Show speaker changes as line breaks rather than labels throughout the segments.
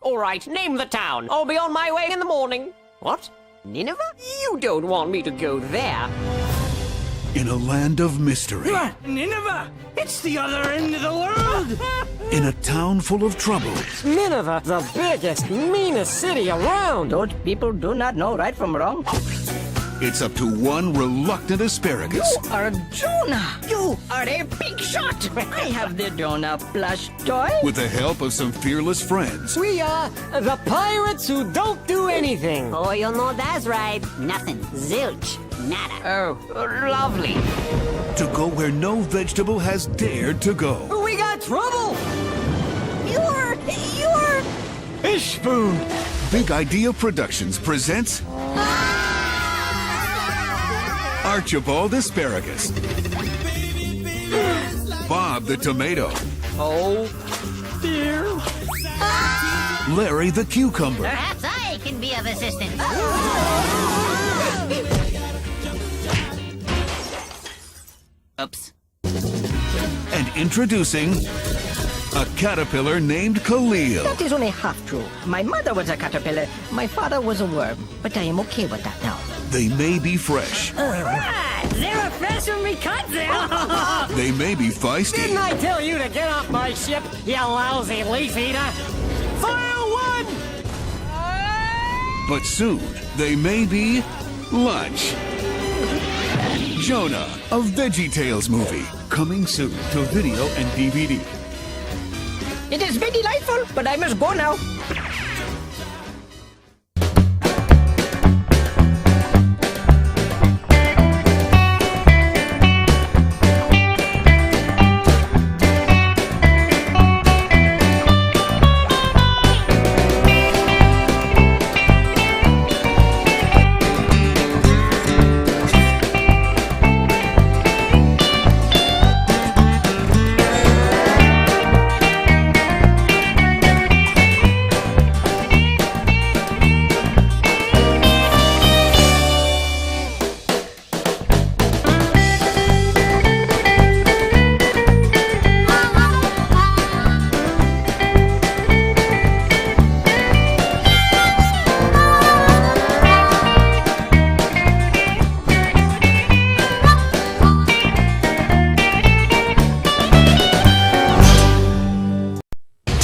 All right, name the town. I'll be on my way in the morning. What? Nineveh? You don't want me to go there.
In a land of mystery.
Nineveh! It's the other end of the world!
In a town full of trouble.
Nineveh, the biggest, meanest city around.
Those people do not know right from wrong.
It's up to one reluctant asparagus.
You are Jonah. You are a big shot. I have the Jonah plush toy.
With the help of some fearless friends.
We are the pirates who don't do anything.
Oh, you know that's right. Nothing. Zilch. Nada.
Oh, lovely.
To go where no vegetable has dared to go.
We got trouble.
You're...
Fish food.
Big Idea Productions presents Archibald Asparagus, Bob the Tomato,
Oh, dear.
Larry the Cucumber,
Perhaps I can be of assistance.
Oops.
and introducing a caterpillar named Khalil.
That is only half true. My mother was a caterpillar. My father was a worm. But I am okay with that now.
They may be fresh,
They're fresh when we cut them.
they may be feisty,
Didn't I tell you to get off my ship, you lousy leaf eater? Fire one!
but soon they may be lunch. Jonah, a VeggieTales movie, coming soon to video and DVD.
It is very delightful, but I must go now.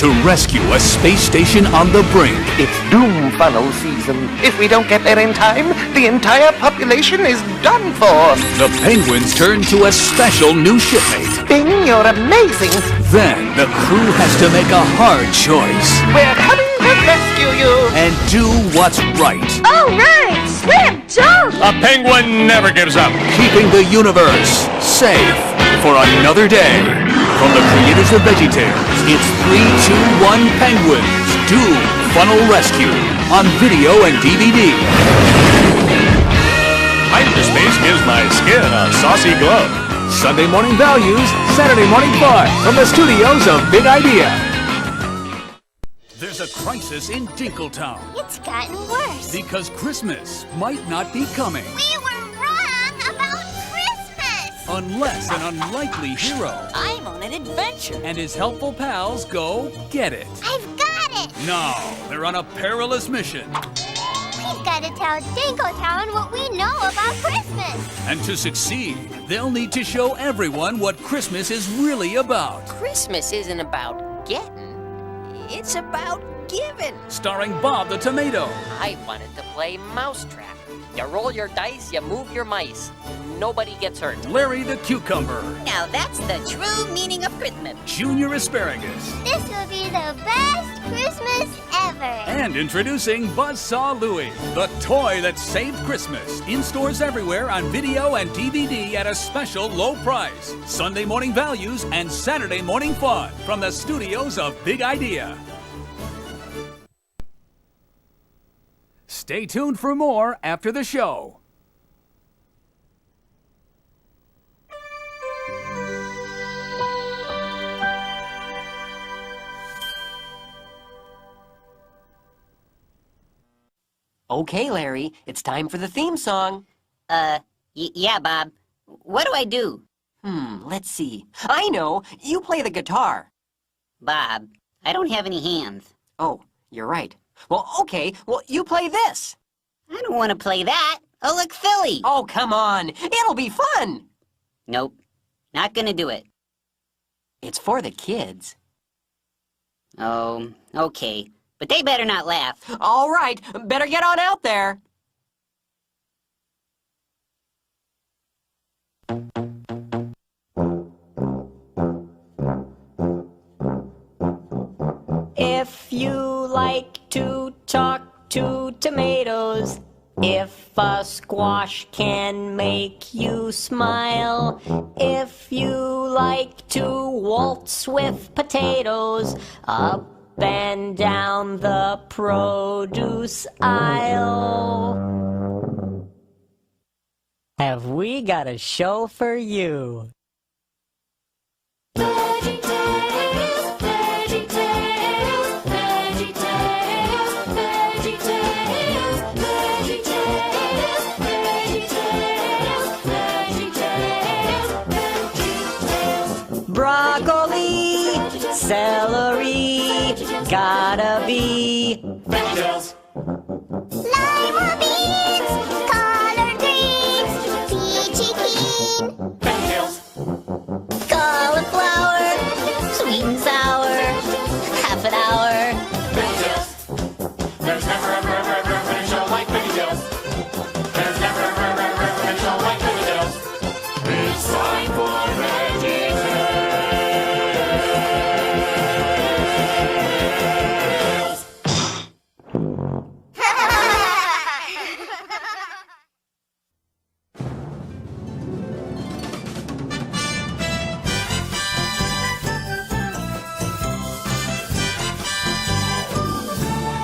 To rescue a space station on the brink.
It's doom funnel season. If we don't get there in time, the entire population is done for.
The Penguins turn to a special new shipmate.
Bing, you're amazing.
Then the crew has to make a hard choice
We're coming to rescue you.
and do what's right.
Oh, right. Swim, jump.
A penguin never gives up.
Keeping the universe safe for another day. From the creators of VeggieTales, it's 3, 2, 1 Penguins Doom Funnel Rescue on video and DVD.
Hyperspace gives my skin a saucy glow.
Sunday morning values, Saturday morning fun from the studios of Big Idea. There's a crisis in Dinkletown
It's gotten worse.
because Christmas might not be coming
We were wrong about Christmas.
unless an unlikely hero
I'm on an adventure.
and his helpful pals go get it.
I've got it.
No, they're on a perilous mission.
We've got to tell Dinkletown what we know about Christmas.
And to succeed, they'll need to show everyone what Christmas is really about.
Christmas isn't about getting, it's about giving.
Starring Bob the Tomato,
I wanted to play Mousetrap. You roll your dice, you move your mice. Nobody gets hurt.
Larry the Cucumber,
Now that's the true meaning of Christmas.
Junior Asparagus,
This will be the best Christmas ever.
and introducing Buzzsaw Louie, the toy that saved Christmas. In stores everywhere on video and DVD at a special low price. Sunday morning values and Saturday morning fun from the studios of Big Idea. Stay tuned for more after the show.
Okay, Larry, it's time for the theme song.
Yeah, Bob. What do I do?
Let's see. I know, you play the guitar.
Bob, I don't have any hands.
Oh, You're right. Well, okay. Well, you play this.
I don't want to play that. I'll look silly.
Oh, come on. It'll be fun.
Nope. Not gonna do it.
It's for the kids.
Oh, okay. But they better not laugh.
All right. Better get on out there.
If you like to talk to tomatoes, if a squash can make you smile, if you like to waltz with potatoes, up and down the produce aisle, have we got a show for you?
VeggieTales, VeggieTales, VeggieTales, VeggieTales, VeggieTales, VeggieTales, VeggieTales.
Broccoli, celery, gotta be
VeggieTales. Lima beans, collard greens, peachy keen. VeggieTales.
Cauliflower, sweet and sour, half an hour.
VeggieTales. There's never ever ever ever been a show like VeggieTales. There's never ever ever ever been a show like VeggieTales. It's time for VeggieTales.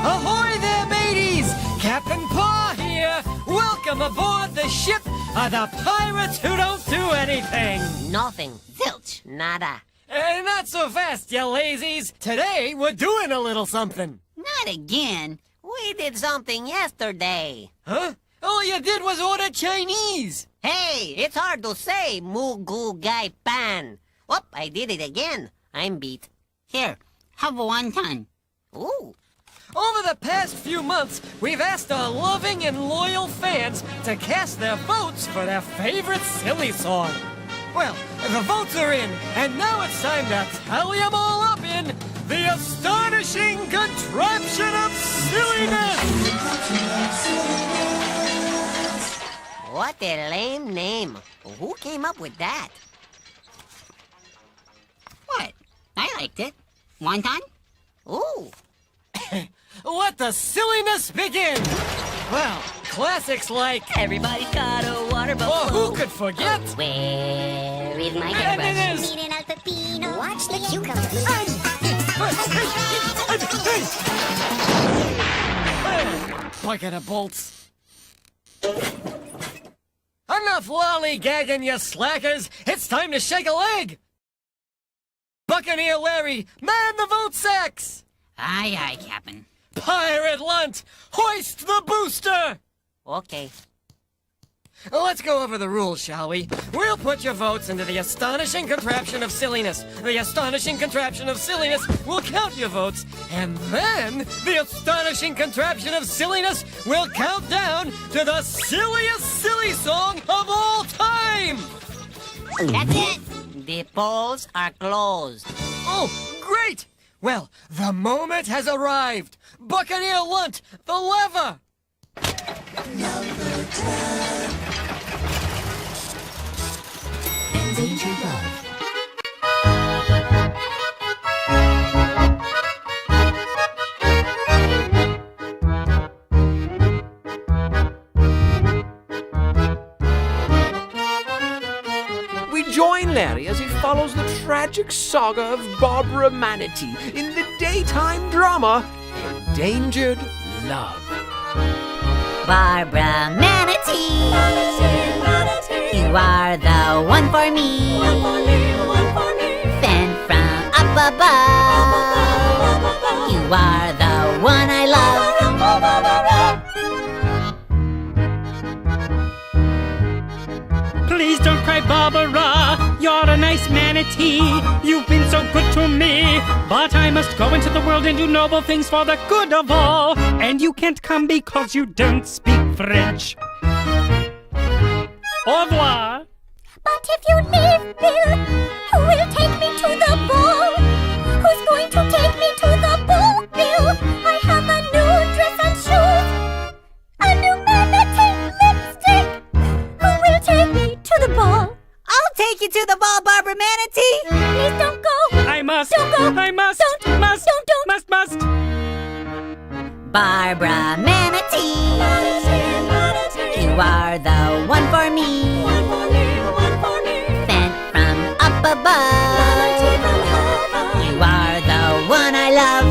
Ahoy there, mateys! Captain Paw here! Welcome aboard the ship of the pirates who don't do anything!
Nothing. Zilch. Nada.
Not so fast, you lazies! Today, we're doing a little something!
Not again.
We did something yesterday.
Huh? All you did was order Chinese!
Hey, it's hard to say, Mugu Gai Pan. Whoop, I did it again. I'm beat.
Here, have a wonton.
Ooh.
Over the past few months, we've asked our loving and loyal fans to cast their votes for their favorite silly song. Well, the votes are in, and now it's time to tally them all up in the astonishing contraption of silliness!
What a lame name. Who came up with that?
What? I liked it. Wonton?
Ooh.
Let the silliness begin! Well, classics like...
Everybody's got a water
Oh,
buffalo.
who could forget?
Where is my
And it
toothbrush?
is...
Eating al pepino. Watch the cucumber.
Bucket of bolts. Enough lollygagging, you slackers! It's time to shake a leg! Buccaneer Larry, man the vote sacks!
Aye, aye, Captain.
Pirate Lunt, hoist the booster!
Okay.
Let's go over the rules, shall we? We'll put your votes into the astonishing contraption of silliness. The astonishing contraption of silliness will count your votes, and then the astonishing contraption of silliness will count down to the silliest silly song of all time!
That's it.
The polls are closed.
Oh, great! Well, the moment has arrived. Buccaneer Lunt, the lever!
We join Larry as he follows the tragic saga of Barbara Manatee in the daytime drama Endangered Love.
Barbara Manatee. You are the one for me. Sent from up above. You are the one I love.
Please don't cry, Barbara. You're a nice manatee. You've been so good to to me. But I must go into the world and do noble things for the good of all. And you can't come because you don't speak French. Au revoir.
But if you leave, Bill, who will take me to the ball? Who's going to take me to the ball, Bill? I have a new dress and shoes, a new manatee lipstick. Who will take me to the ball?
I'll take you to the ball, Barbara Manatee.
Please don't go.
I must.
Don't go.
I must.
Don't.
Must.
Don't.
Must.
Barbara Manatee. You are the one for me. Sent from up above. You are the one I love.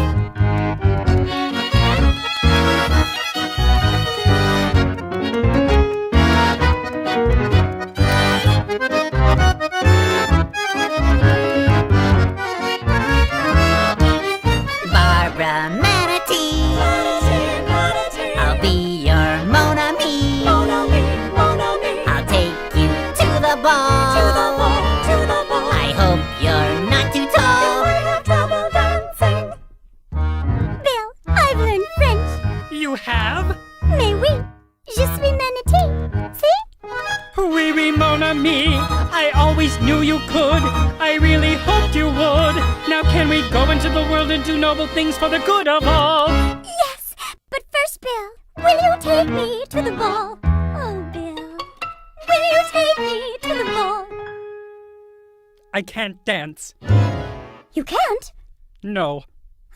Barbara Manatee. I'll be your Mon Ami. I'll take you to the ball. I hope you're not too tall.
Bill, I've learned French.
You have?
Mais oui, je suis manatee. See?
Oui, oui, mon ami. I always knew you could. I really hoped you would. Now can we go into the world and do noble things for the good of all?
Yes, but first, Bill, will you take me to the ball? Oh, Bill, will you take me to the ball?
I can't dance.
You can't?
No.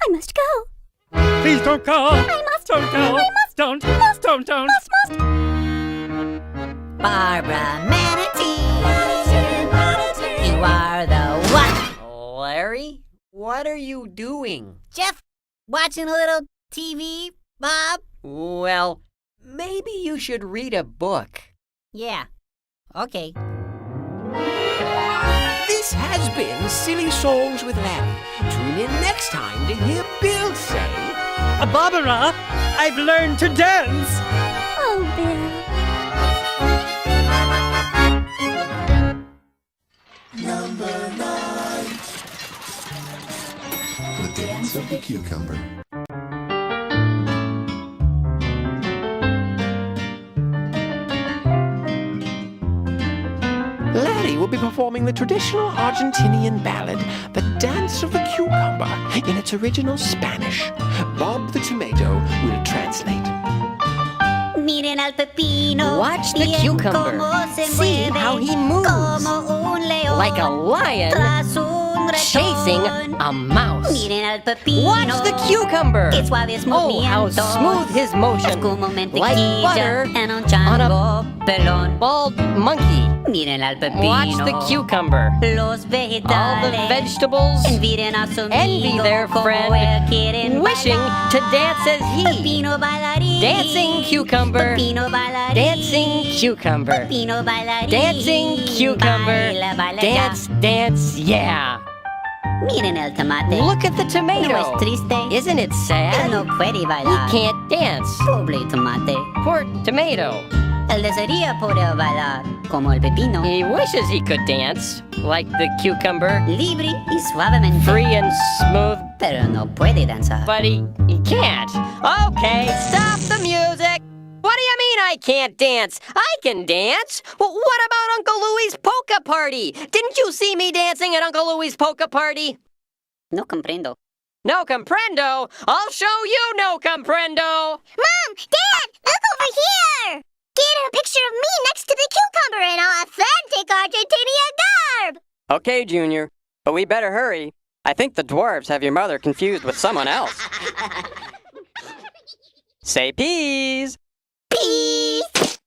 I must go.
Please don't go.
I must.
Don't go.
I must.
Don't.
Must.
Don't.
Must.
Barbara Manatee. You are the one.
Larry, what are you doing?
Jeff, watching a little TV, Bob?
Well, maybe you should read a book.
Yeah. Okay.
This has been Silly Songs with Larry. Tune in next time to hear Bill say,
Barbara, I've learned to dance.
Oh, Bill.
Number 9. The Dance of the Cucumber.
Larry will be performing the traditional Argentinian ballad, The Dance of the Cucumber, in its original Spanish. Bob the Tomato will translate.
Miren al pepino.
Watch the
bien
cucumber.
cómo se
See
mueve,
how he moves.
como un león
Like a lion
tras un ratón.
chasing a mouse.
Miren al pepino.
Watch the cucumber.
Qué suave es
Oh, how
movimiento.
smooth his motion.
Es como
Like
mantequilla
butter
en un
on
chango pelón.
Bald monkey.
Miren al pepino.
Watch the cucumber.
Los vegetales.
All the vegetables
Envidian a su
envy
amigo
their
como
friend,
él quieren
wishing
bailar.
to dance as he.
Pepino bailarín.
Dancing cucumber.
Pepino bailarín.
Dancing cucumber.
Pepino bailarín.
Dancing cucumber.
Baila, baila
Dance,
ya.
dance, yeah.
Miren el tomate.
Look at the
No
tomato.
es triste.
Isn't it
Él
sad?
no puede
He
bailar.
can't dance.
Pobre tomate.
Poor tomato.
Él desearía poder bailar como el pepino.
He wishes he could dance like the cucumber.
Libre y suavemente.
Free and smooth,
Pero no puede danzar.
but he can't. Okay, stop the music. What do you mean I can't dance? I can dance. Well, what about Uncle Louie's polka party? Didn't you see me dancing at Uncle Louie's polka party?
No comprendo.
No comprendo. I'll show you no comprendo.
Mom! Dad! Look over here! Get a picture of me next to the cucumber in authentic Argentinian garb!
Okay, Junior, but we better hurry. I think the dwarves have your mother confused with someone else. Say peas.
Peace!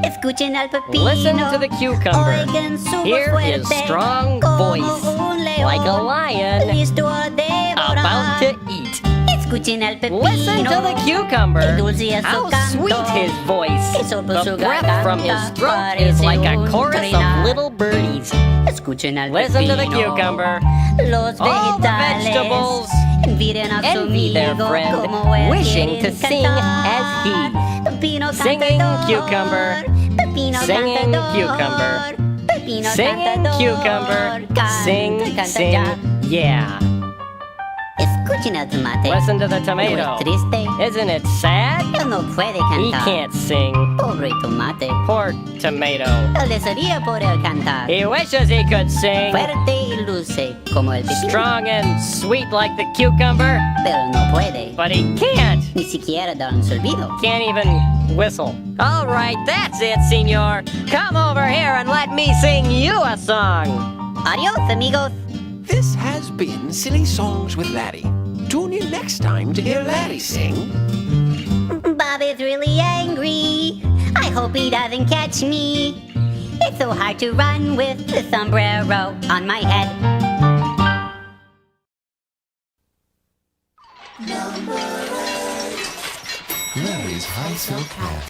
Escuchen al pepino.
Listen to the cucumber.
Oigan su
Hear
voz
his
fuerte,
strong
como
voice,
un león,
like a lion,
listo a devorar.
about to eat.
Escuchen al pepino.
Listen to the cucumber.
El dulce es su
How
canto.
sweet his voice.
Que sopla su
The breath from his
garganta
throat is
parece
like a
un
chorus
trinar.
of little birdies.
Escuchen al
Listen to the
pepino.
cucumber.
Los
All the
vegetales
vegetables
envidian a su
envy their
amigo
friend,
como él
wishing to
quieren
sing
cantar.
as he.
Pepino
Singing
cantador,
cucumber,
Pepino
singing
cantador,
cucumber.
pepino
Singing
cantador.
cucumber.
Canta,
Sing,
canta
sing,
ya.
yeah.
Escuchen el tomate.
Listen to the
No
tomato.
es triste.
Isn't it sad?
Él no puede
He
cantar.
can't sing.
Pobre tomate.
Poor tomato.
Él desearía poder cantar.
He wishes he could sing.
Fuerte y luce como el pepino.
Strong and sweet like the cucumber.
Pero no puede.
But he can't.
Ni siquiera dar un silbido.
Can't even whistle. All right, that's it, senor. Come over here and let me sing you a song.
Adios, amigos.
This has been Silly Songs with Larry. Tune in next time to hear Larry sing.
Bob is really angry. I hope he doesn't catch me. It's so hard to run with the sombrero on my head.
Larry's High Silk Hat.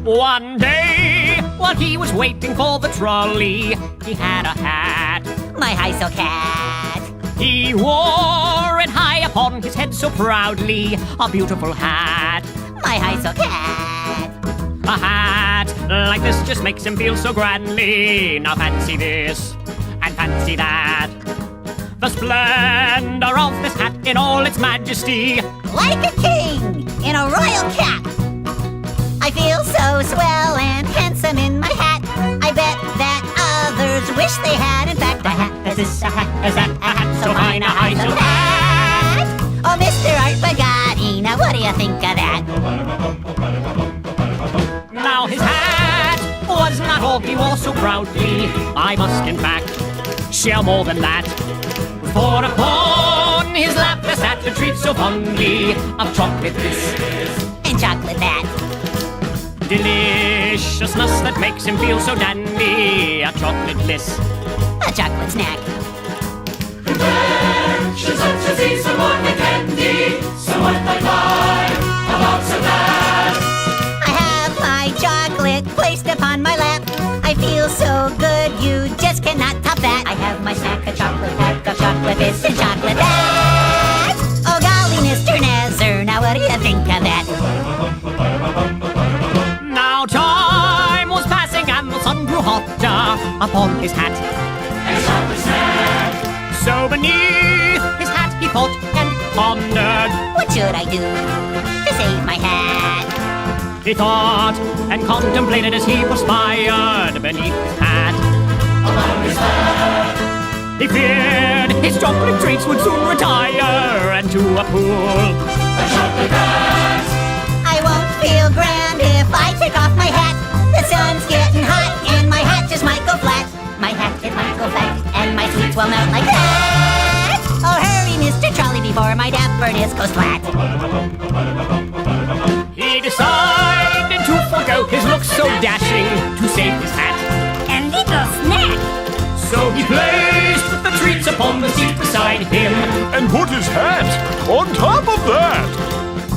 One day, while he was waiting for the trolley, he had a hat.
My high silk hat.
He wore it high upon his head so proudly, a beautiful hat.
My high silk hat.
A hat like this just makes him feel so grandly. Now fancy this, and fancy that. The splendor of this hat in all its majesty.
Like a king in a royal cap. I feel so swell and handsome in my hat. I bet that others wish they had. In fact, a hat as this, a hat as that, a hat so fine, a high silk hat. Oh, Mr. Art Bugatti, now what do you think of that?
Now his hat was not all he wore so proudly. I must in fact share more than that. For upon his lap there sat a treat so fondly of chocolate this
And chocolate that.
Deliciousness that makes him feel so dandy. A chocolate bliss.
A chocolate snack.
She's such as he's someone with candy. Someone like mine, about so bad.
I have my chocolate placed upon my lap. I feel so good, you just cannot top that. I have my snack, a chocolate pack of chocolate this and chocolate that. Oh golly, Mr. Nazar, now what do you think of that?
Now time was passing and the sun grew hotter upon his hat.
And chocolate snack.
So beneath his hat he thought and pondered.
What should I do to save my hat?
He thought and contemplated as he perspired beneath his hat.
Upon his hat.
He feared his chocolate treats would soon retire and to a pool.
A chocolate hat.
I won't feel grand if I take off my hat. The sun's getting hot and my hat just might go flat. My hat, it might go flat and my sweets will melt like that. Oh hurry, Mr. Trolley, before my dapperness goes flat.
He decided to forgo his looks so dashing to save his hat.
And little snack.
So he placed the treats upon the seat beside him
And put his hat on top of that.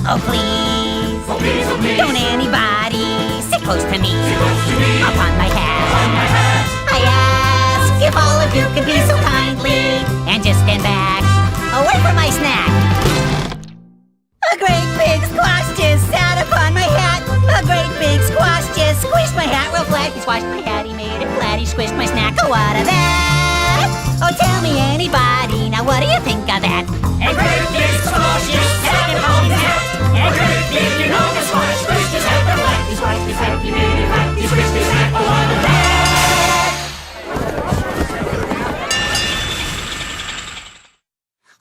Oh please,
Oh please, oh please.
don't anybody sit close to me.
Close to me.
Upon my hat.
On my hat.
I ask if all of you could be so kindly and just stand back away from my snack. A great big squash just sat upon my hat. A great big squash just squished my hat real flat. He squashed my hat, he made it flat, he squished my snack. Oh, what of that? Oh, tell me anybody, now what do you think of that?
A great big squash just sat upon his hat. A great big enormous squash squished his hat real flat. He squashed his hat, he made it flat, he squished his snack. Oh, what of that?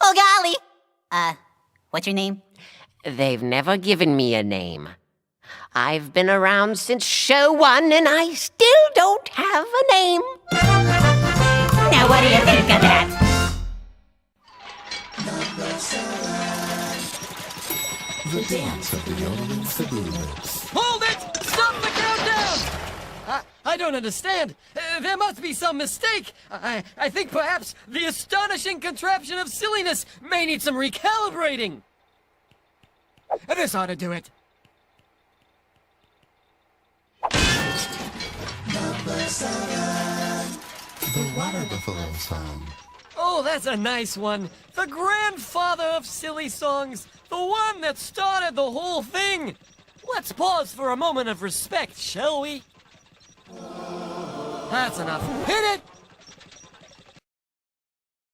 Oh, golly. What's your name?
They've never given me a name. I've been around since show 1 and I still don't have a name.
Now what do you think of that?
The dance of the yodelings, the boomers.
Hold it! Stop the countdown! I don't understand. There must be some mistake. I think perhaps the astonishing contraption of silliness may need some recalibrating. This ought to do it.
Number 7, The Water Buffalo Song.
Oh, that's a nice one. The grandfather of silly songs. The one that started the whole thing. Let's pause for a moment of respect, shall we? That's enough. Hit it!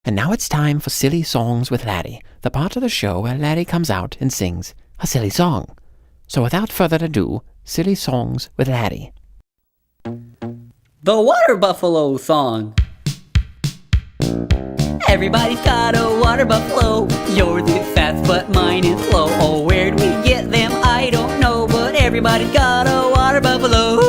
And now it's time for Silly Songs with Laddie, the part of the show where Laddie comes out and sings a silly song. So without further ado, Silly Songs with Laddie.
The Water Buffalo Song. Everybody's got a water buffalo. Yours is fast, but mine is slow. Oh, where'd we get them? I don't know, but everybody's got a water buffalo.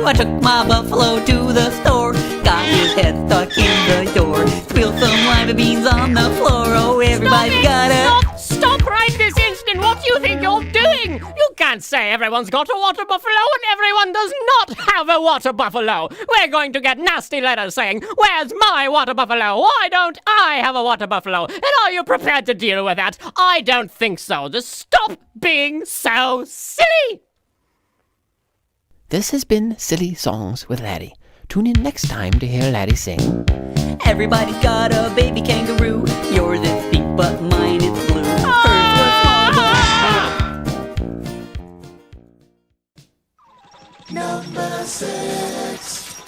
I took my buffalo to the store, got his head stuck in the door, spilled some lima beans on the floor. Oh, everybody's got a...
Stop right this instant! What do you think you're doing? You can't say everyone's got a water buffalo and everyone does not have a water buffalo. We're going to get nasty letters saying, "Where's my water buffalo? Why don't I have a water buffalo?" And are you prepared to deal with that? I don't think so. Just stop being so silly!
This has been Silly Songs with Laddie. Tune in next time to hear Laddie sing.
Everybody's got a baby kangaroo. Yours is pink, but mine is blue. Hers was small, but...
Number 6,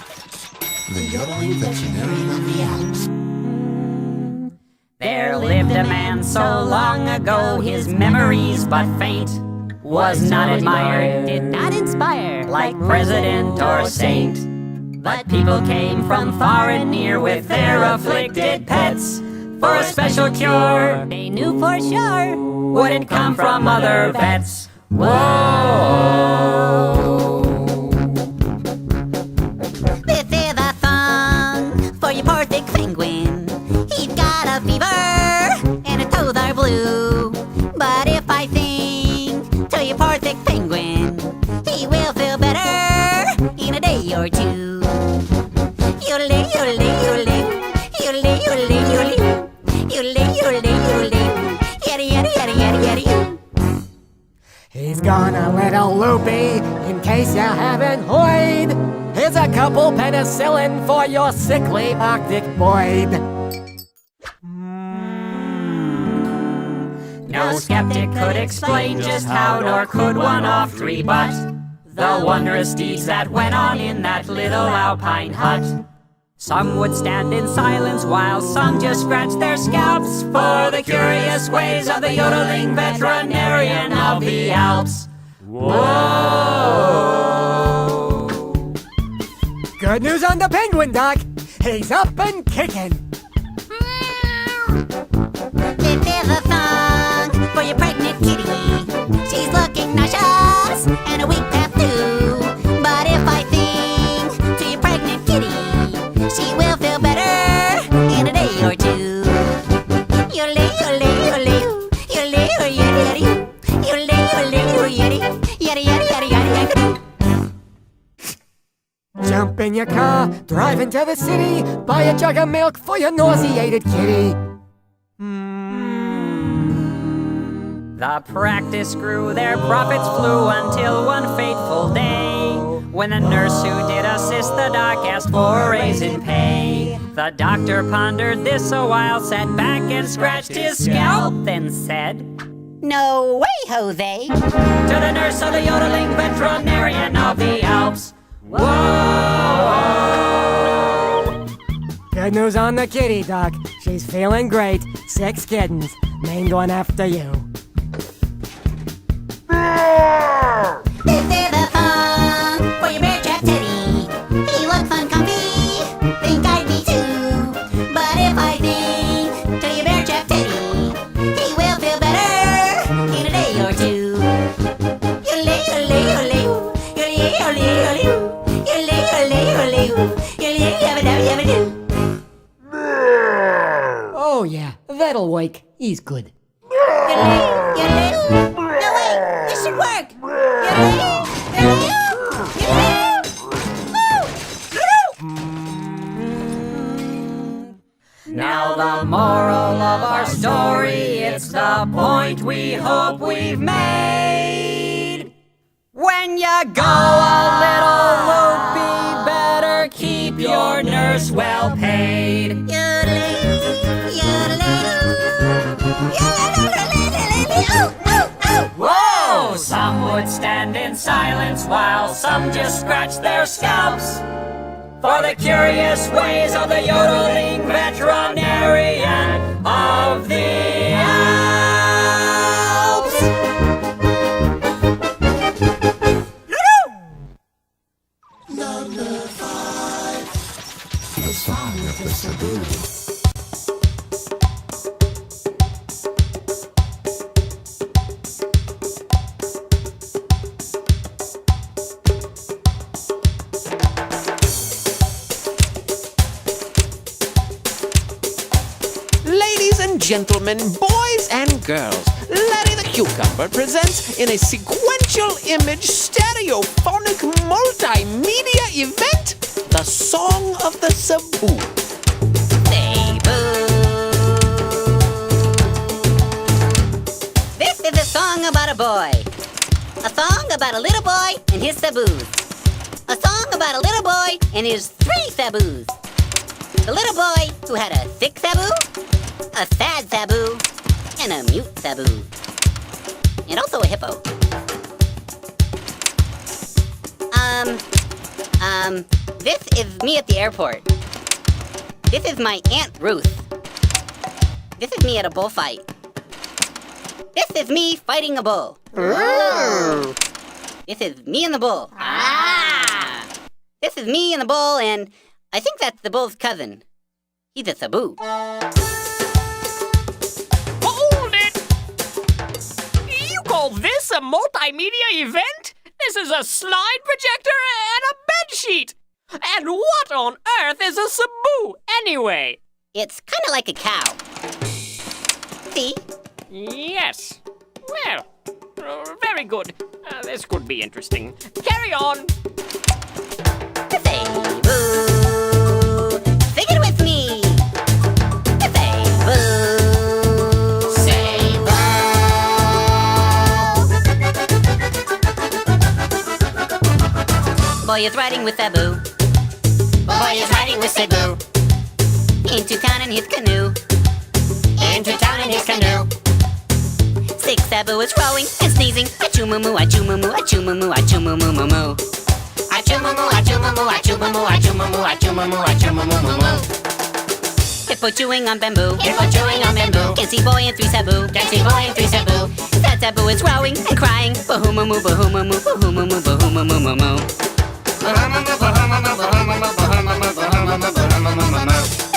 The Yodeling Veterinarian of the Alps.
There lived a man so long ago, his memories but faint. Was not admired, did not inspire, like president or saint. But people came from far and near with their afflicted pets for a special cure. They knew for sure wouldn't come from other vets. Whoa! This is a song for your poor thick penguin. He's got a fever and his toes are blue. But if I sing to your poor thick penguin, he will feel better in a day or two. Yodeling, yodeling, yodeling, yodeling, yodeling, yodeling, yodeling, yodeling, yodeling, yaddy, yaddy, yaddy, yaddy, yaddy.
He's gone a little loopy, in case you haven't heard. Here's a couple penicillin for your sickly Arctic void.
No skeptic could explain just how, nor could one of three but the wondrous deeds that went on in that little alpine hut. Some would stand in silence while some just scratched their scalps for the curious ways of the yodeling veterinarian of the Alps. Whoa!
Good news on the penguin, Doc. He's up and kicking.
This is a song for your pregnant kitty. She's looking nauseous and a week past due. But if I sing to your pregnant kitty, she will feel better in a day or two. Yodeling, yodeling, yodeling, yodeling, yodeling, yodeling, yodeling, yodeling, yaddy, yaddy, yaddy, yaddy, yaddy.
Jump in your car, drive into the city, buy a jug of milk for your nauseated kitty.
The practice grew, their profits flew until one fateful day, when the nurse who did assist the doc asked for a raise in pay. The doctor pondered this a while, sat back and scratched his scalp, then said,
"No way, Jose!"
to the nurse of the yodeling veterinarian of the Alps. Whoa!
Good news on the kitty, Doc. She's feeling great. 6 kittens, named one after you.
This is a song for your bear trap teddy. He looks uncomfy, think I'd be too. But if I sing to your bear trap teddy, he will feel better in a day or two. Yodeling, yodeling, yodeling, yodeling, yodeling, yodeling, yodeling, yodeling, yodeling, yabba dabba yabba doo.
Oh yeah, that'll wake. He's good.
Yodeling, yodeling. No wait, Good work!
Now the moral of our story, it's the point we hope we've made. When you go a little loopy, better keep your nurse well paid. Whoa! Some would stand in silence while some just scratch their scalps for the curious ways of the yodeling veterinarian of the Alps.
Number 5. The Song of the Cebu.
Gentlemen, boys and girls, Larry the Cucumber presents in a sequential image stereophonic multimedia event the Song of the Cebu.
This is a song about a boy. A song about a little boy and his Cebus. A song about a little boy and his 3 Cebus. The little boy who had a sick Cebu, a sad Cebu, and a mute Cebu. And also a hippo. This is me at the airport. This is my Aunt Ruth. This is me at a bullfight. This is me fighting a bull. Ooh. This is me and the bull. Ah! This is me and the bull, and I think that's the bull's cousin. He's a Cebu.
Call this a multimedia event? This is a slide projector and a bedsheet. And what on earth is a Cebu, anyway?
It's kind of like a cow. See?
Yes. Well, very good. This could be interesting. Carry on.
Cebu. Sing it with me. Cebu. Boy is riding with Cebu. Boy is riding with Cebu. Into town in his canoe. Into town in his canoe. 6 Cebu is rowing and sneezing. Achoo-moo-moo, achoo-moo-moo, achoo-moo-moo, achoo-moo-moo-moo-moo. Achoo-moo-moo, achoo-moo-moo, achoo-moo-moo, achoo-moo-moo, achoo-moo-moo, achoo-moo-moo-moo. Hippo chewing on bamboo. Hippo chewing on bamboo. Can see boy in 3 Cebu. Can see boy in 3 Cebu. Sad Cebu is rowing and crying. Bahoo-moo-moo, bahoo-moo-moo, bahoo-moo-moo, bahoo-moo-moo-moo-moo.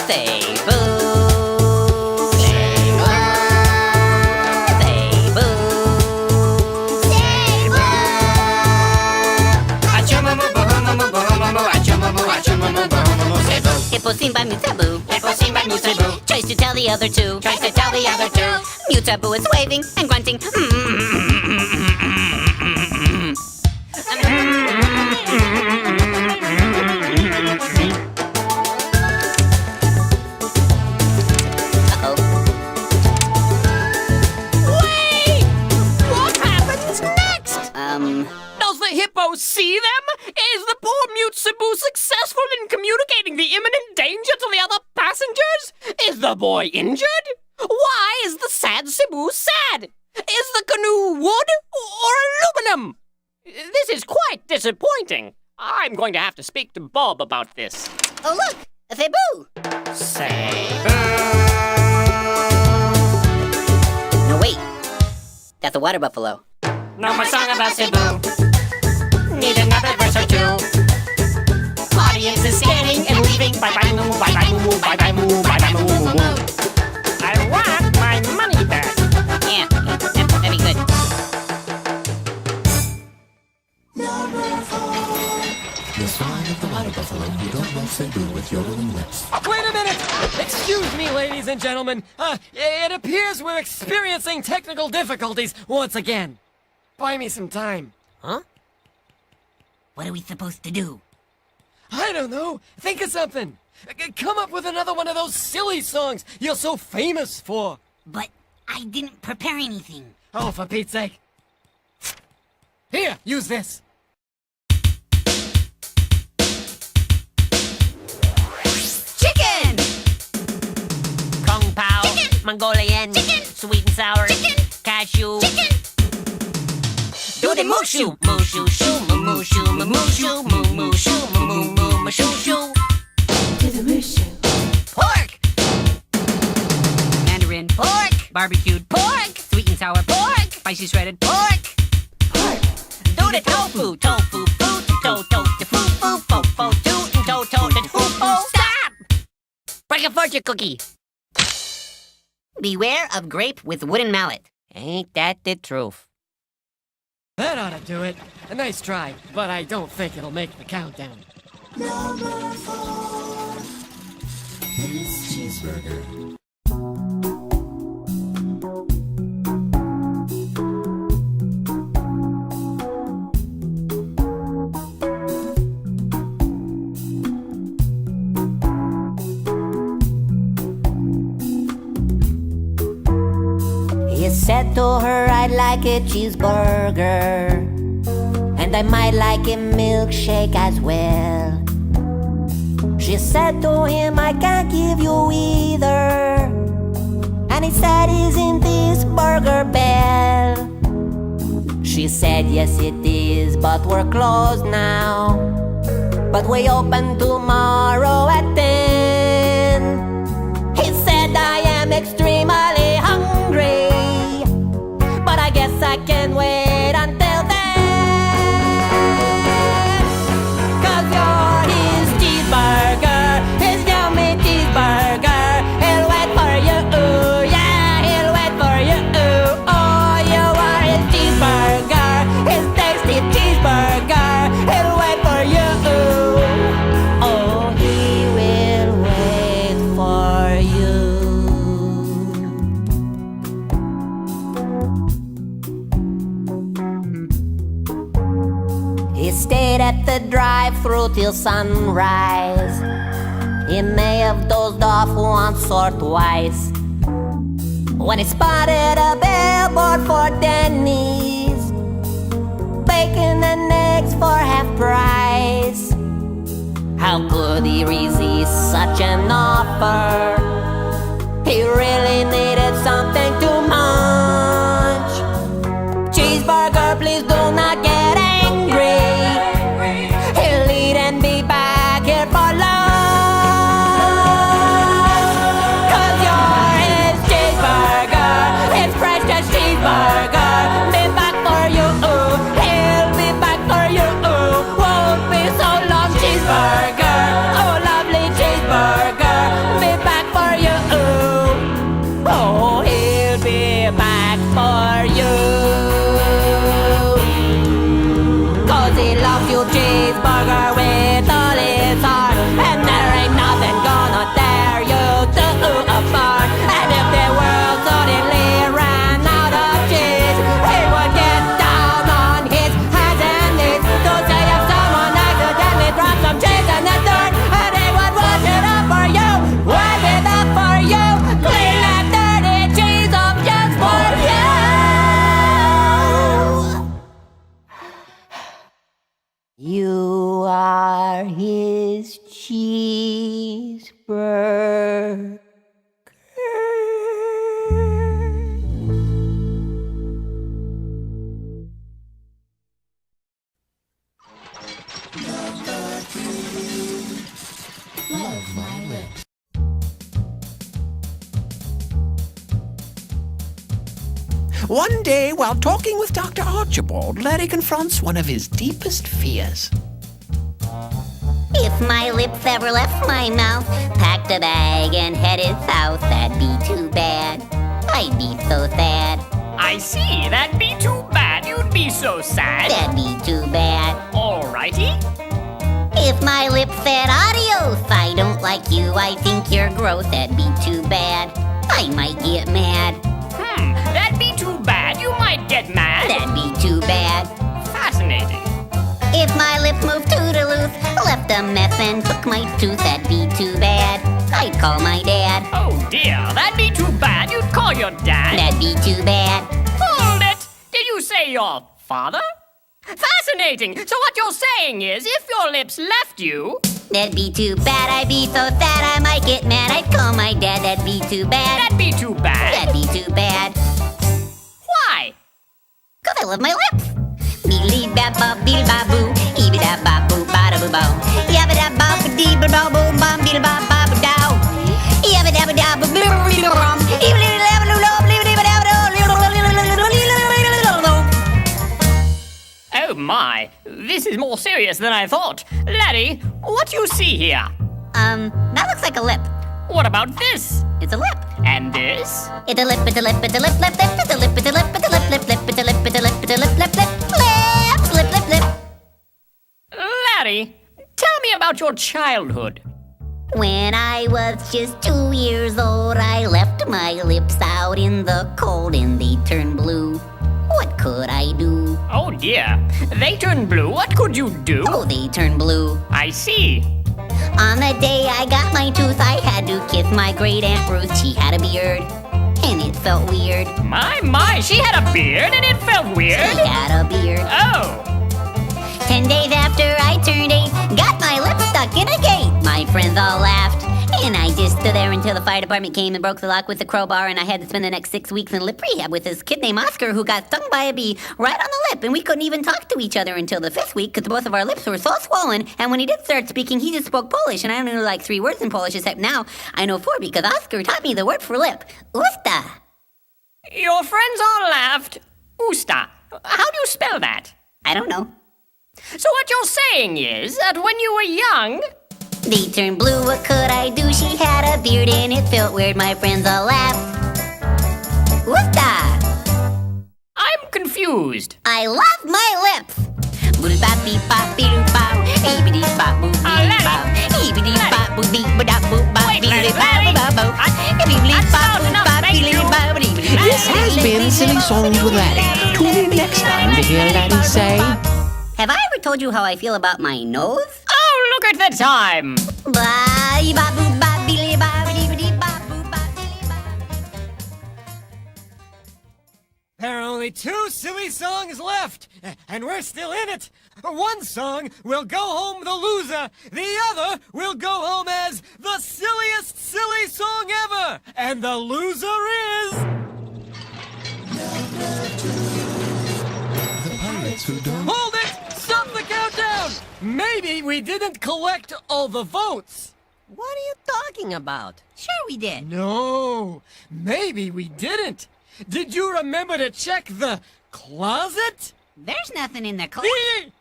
Cebu. Hippo seen by Mute Cebu. Hippo seen by Mute Cebu. Tries to tell the other two. Tries to tell the other two. Mute Cebu is waving and grunting.
Wait! What happens next? Does the hippo see them? Is the poor mute Cebu successful in communicating the imminent danger to the other passengers? Is the boy injured? Why is the sad Cebu sad? Is the canoe wood or aluminum? This is quite disappointing. I'm going to have to speak to Bob about this.
Oh, look! A Cebu!
Cebu!
No, wait. That's a water buffalo.
No more song about Cebu. Need another verse or two. Audience is scanning and leaving. Bye-bye moo, bye-bye moo, bye-bye moo, bye-bye moo, moo, moo. I want my money back.
Yeah, that'd be good.
Number 4. The Song of the Water Buffalo You Don't Want Cebu with Yodeling Lips.
Wait a minute! Excuse me, ladies and gentlemen. It appears we're experiencing technical difficulties once again. Buy me some time.
Huh?
What are we supposed to do?
I don't know. Think of something. Come up with another one of those silly songs you're so famous for.
But I didn't prepare anything.
Oh, for Pete's sake. Here, use this.
Chicken!
Kung Pao,
Chicken!
Mongolian,
Chicken!
sweet and sour,
Chicken!
cashew,
Chicken!
do the mooshu, mooshu, shoo, mooshu, mooshu, mooshu, moo, shoo.
Do the mooshu.
Pork,
Mandarin,
pork,
barbecued,
pork,
sweet and sour,
pork,
spicy shredded,
pork. Do the tofu, tofu, to foo, fo, to foo. Stop! Break a fortune cookie.
Beware of grape with wooden mallet.
Ain't that the truth?
That ought to do it. A nice try, but I don't think it'll make the countdown.
Number 4. This cheeseburger.
He said to her, I'd like a cheeseburger, and I might like a milkshake as well. She said to him, I can't give you either, and he said, isn't this Burger Bell? She said, yes it is, but we're closed now, but we open tomorrow at 10. He said, I am extremely hungry, but I guess I can wait until then. 'Cause you're his cheeseburger, his yummy cheeseburger. He'll wait for you, yeah, he'll wait for you. Oh, you are his cheeseburger, his tasty cheeseburger. He'll wait for you. Oh, he will wait for you. He stayed at the drive-thru till sunrise. He may have dozed off once or twice when he spotted a billboard for Denny's, bacon and eggs for half price. How could he resist such an offer? He really needed something to munch. Cheeseburger, please do not get angry. He'll eat and be back here for lunch. 'Cause you're his cheeseburger, his precious cheeseburger. Be back for you, he'll be back for you. Won't be so long, cheeseburger. Oh, lovely cheeseburger. Be back for you. Oh, he'll be back for you. 'Cause he loves you, cheeseburger, with all his heart. And there ain't nothing gonna tear you two apart. And if the world suddenly ran out of cheese, he would get down on his hands and knees to see if someone accidentally dropped some cheese in the dirt. And he would wash it up for you, wipe it up for you, clean that dirty cheese up just for you. You are his cheeseburger.
Love my lips.
One day, while talking with Dr. Archibald, Larry confronts one of his deepest fears.
If my lips ever left my mouth, packed a bag and headed south, that'd be too bad. I'd be so sad.
I see, that'd be too bad. You'd be so sad.
That'd be too bad.
Alrighty.
If my lips said adios, I don't like you, I think you're gross, that'd be too bad. I might get mad.
That'd be too bad. You might get mad.
That'd be too
bad.
Fascinating.
If my lips moved toodaloo, left a mess and took my tooth, that'd be too bad. I'd call my dad.
Oh dear, that'd be too bad. You'd call your dad.
That'd be too bad.
Hold it! Did you say your father? Fascinating! So what you're saying is, if your lips left you...
That'd be too bad, I'd be so sad I might get mad. I'd call my dad, that'd be too bad.
That'd be too bad.
That'd be too bad.
Why?
'Cause I love my lips. Beedly-bap-bop-beedle-bop-boo, eeby-dap-bop-boo-ba-da-boo-bow. Yabba-dap-bop-dee-ba-bop-boom-bum-beedle-bop-bop-dow. Yabba-dabba-dabba-boo-bum-beedle-bop-bop-dow.
Oh my, this is more serious than I thought. Laddie, what do you see here?
That looks like a lip.
What about this?
It's a lip.
And this?
It's a lip, it's a lip, it's a lip, lip, lip, it's a lip, it's a lip, it's a lip, lip, lip, it's a lip, it's a lip, it's a lip, lip, lip, lip, lip, lip.
Laddie, tell me about your childhood.
When I was just 2 years old, I left my lips out in the cold and they turned blue. What could I do?
Oh dear, they turned blue. What could you do?
Oh, they turned blue.
I see.
On the day I got my tooth, I had to kiss my great Aunt Ruth. She had a beard, and it felt weird.
My, she had a beard and it felt weird?
She had a beard.
Oh.
10 days after I turned 8, got my lips stuck in a gate. My friends all laughed, and I just stood there until the fire department came and broke the lock with a crowbar, and I had to spend the next 6 weeks in lip rehab with this kid named Oscar who got stung by a bee right on the lip, and we couldn't even talk to each other until the 5th week because both of our lips were so swollen, and when he did start speaking, he just spoke Polish, and I only knew like 3 words in Polish, except now I know 4 because Oscar taught me the word for lip. Usta.
Your friends all laughed. Usta. How do you spell that?
I don't know.
So what you're saying is that when you were young...
They turned blue, what could I do? She had a beard and it felt weird, my friends all laughed. Usta!
I'm confused.
I love my lips!
This has been Silly Songs with Laddie. Tune in next time to hear Laddie say...
Have I ever told you how I feel about my nose?
Oh, look at the time!
There are only 2 silly songs left, and we're still in it. One song will go home the loser. The other will go home as the silliest silly song ever. And the loser is...
The pirates who don't...
Hold it! Stop the countdown! Maybe we didn't collect all the votes.
What are you talking about? Sure we did.
No, maybe we didn't. Did you remember to check the closet?
There's nothing in the closet.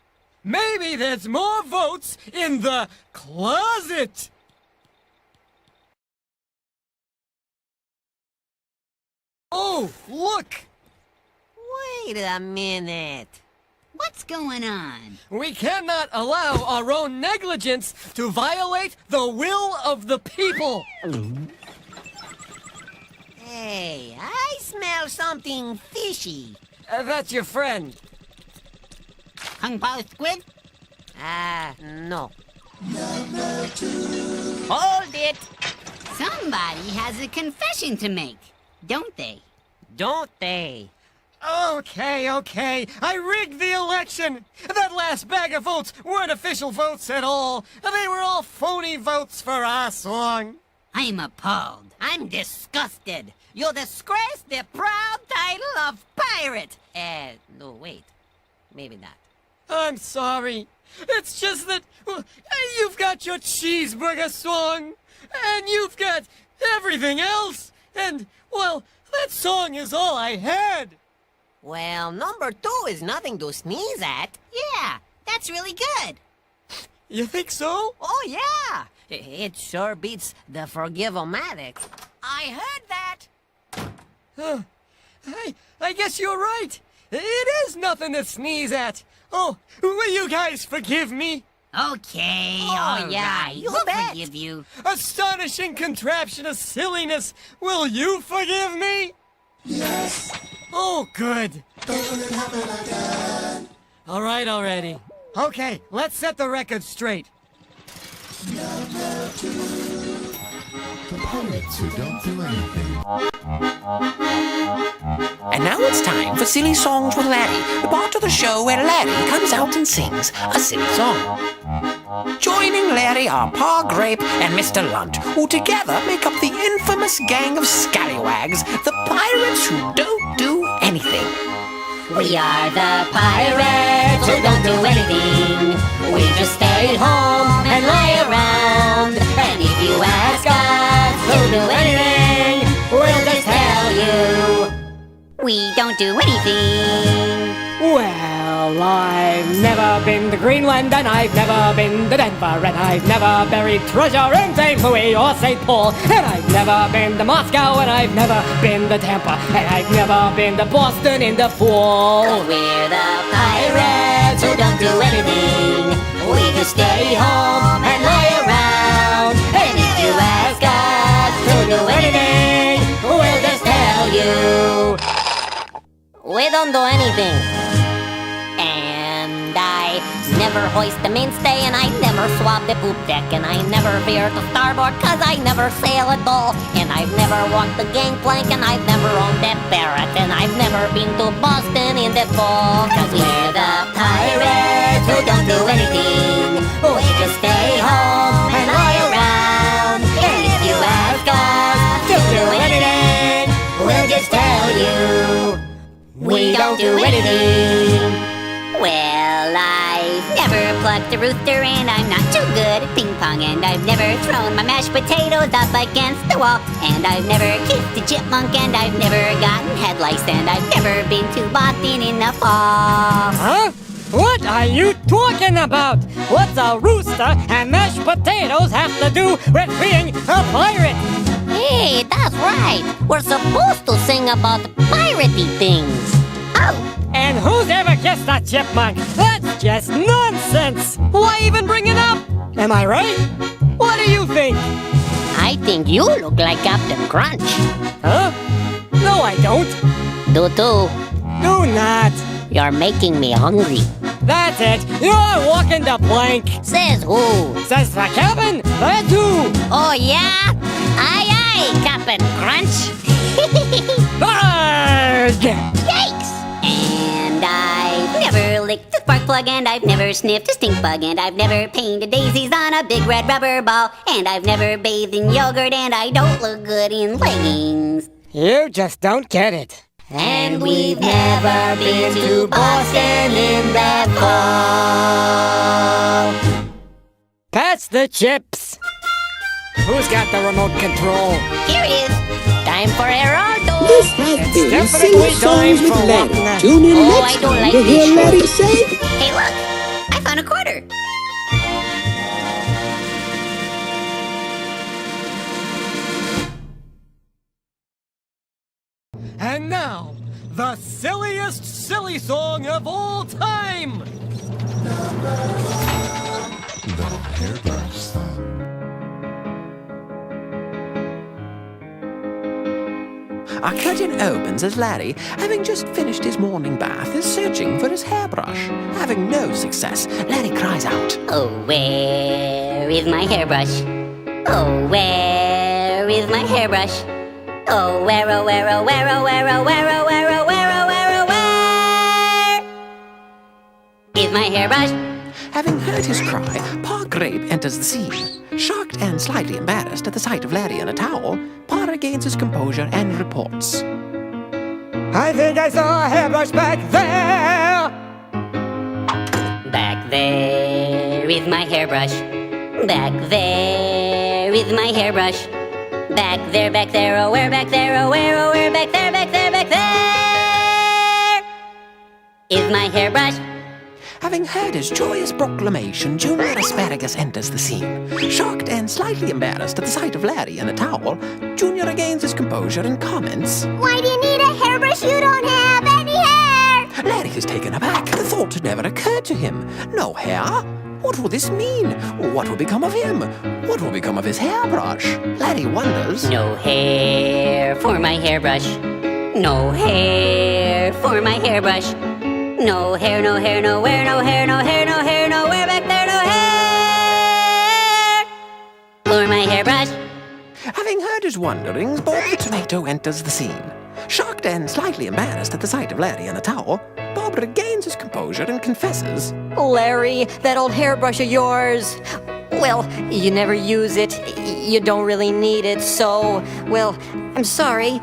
Maybe there's more votes in the closet. Oh, look!
Wait a minute. What's going on?
We cannot allow our own negligence to violate the will of the people.
Hey, I smell something fishy.
That's your friend.
Kung Pao squid? No. Hold it! Somebody has a confession to make, don't they? Don't they?
Okay. I rigged the election. That last bag of votes weren't official votes at all. They were all phony votes for our song.
I'm appalled. I'm disgusted. You disgrace the proud title of pirate. No, wait. Maybe not.
I'm sorry. It's just that you've got your cheeseburger song, and you've got everything else, and, well, that song is all I had.
Well, number 2 is nothing to sneeze at. Yeah, that's really good.
You think so?
Oh, yeah. It sure beats the Forgive-O-Matic. I heard that.
I guess you're right. It is nothing to sneeze at. Oh, will you guys forgive me?
Okay, all right. We'll forgive you.
Astonishing contraption of silliness. Will you forgive me?
Yes.
Oh, good. All right already. Okay, let's set the record straight.
The pirates who don't do anything.
And now it's time for Silly Songs with Larry, the part of the show where Larry comes out and sings a silly song. Joining Larry are Pa Grape and Mr. Lunt, who together make up the infamous gang of scallywags, the pirates who don't do anything.
We are the pirates who don't do anything. We just stay home and lie around. And if you ask us to do anything, we'll just tell you we don't do anything.
Well, I've never been to Greenland, and I've never been to Denver, and I've never buried treasure in St. Louis or St. Paul, and I've never been to Moscow, and I've never been to Tampa, and I've never been to Boston in the fall.
We're the pirates who don't do anything. We just stay home and lie around. And if you ask us to do anything, we'll just tell you we don't do anything. And I never hoist the mainstay, and I never swab the poop deck, and I never veer to starboard, cause I never sail at all. And I've never walked the gangplank, and I've never owned that barrett, and I've never been to Boston in the fall. Cause we're the pirates who don't do anything. We just stay home and lie around. And if you ask us to do anything, we'll just tell you we don't do anything. Well, I've never plucked a rooster, and I'm not too good at ping pong, and I've never thrown my mashed potatoes up against the wall, and I've never kissed a chipmunk, and I've never gotten head lice, and I've never been to Boston in the fall.
Huh? What are you talking about? What's a rooster and mashed potatoes have to do with being a pirate?
Hey, that's right. We're supposed to sing about piratey things. Oh.
And who's ever kissed a chipmunk? That's just nonsense! Why even bring it up? Am I right? What do you think?
I think you look like Captain Crunch.
Huh? No, I don't.
Do.
Do not.
You're making me hungry.
That's it. You're walking the plank.
Says who?
Says the cabin. That's who.
Oh, yeah? Aye, Captain Crunch. Yikes! And I've never licked a spark plug, and I've never sniffed a stink bug, and I've never painted daisies on a big red rubber ball, and I've never bathed in yogurt, and I don't look good in leggings.
You just don't get it.
And we've never been to Boston in the fall.
Pass the chips. Who's got the remote control?
Here it is. Time for Geraldo.
This has been Silly Songs with Larry. Tune in next time to hear Larry say,
hey, look, I found a quarter.
And now, the silliest silly song of all time!
The Hairbrush Song.
Our curtain opens as Larry, having just finished his morning bath, is searching for his hairbrush. Having no success, Larry cries out,
oh, where is my hairbrush? Oh, where is my hairbrush? Oh, where, oh, where, oh, where, oh, where, oh, where, oh, where, oh, where, oh, where, oh, where is my hairbrush?
Having heard his cry, Pa Grape enters the scene. Shocked and slightly embarrassed at the sight of Larry in a towel, Pa regains his composure and reports,
I think I saw a hairbrush back there!
Back there is my hairbrush. Back there is my hairbrush. Back there, oh, where, back there, oh, where, back there, back there, back there is my hairbrush.
Having heard his joyous proclamation, Junior Asparagus enters the scene. Shocked and slightly embarrassed at the sight of Larry in a towel, Junior regains his composure and comments,
Why do you need a hairbrush? You don't have any hair!
Larry is taken aback. The thought had never occurred to him. No hair? What will this mean? What will become of him? What will become of his hairbrush? Larry wonders.
No hair for my hairbrush. No hair for my hairbrush. No hair, no hair, nowhere, no hair, no hair, no hair, nowhere back there, no hair for my hairbrush.
Having heard his wanderings, Bob the Tomato enters the scene. Shocked and slightly embarrassed at the sight of Larry in a towel, Bob regains his composure and confesses,
Larry, that old hairbrush of yours. Well, you never use it. You don't really need it, so, well, I'm sorry.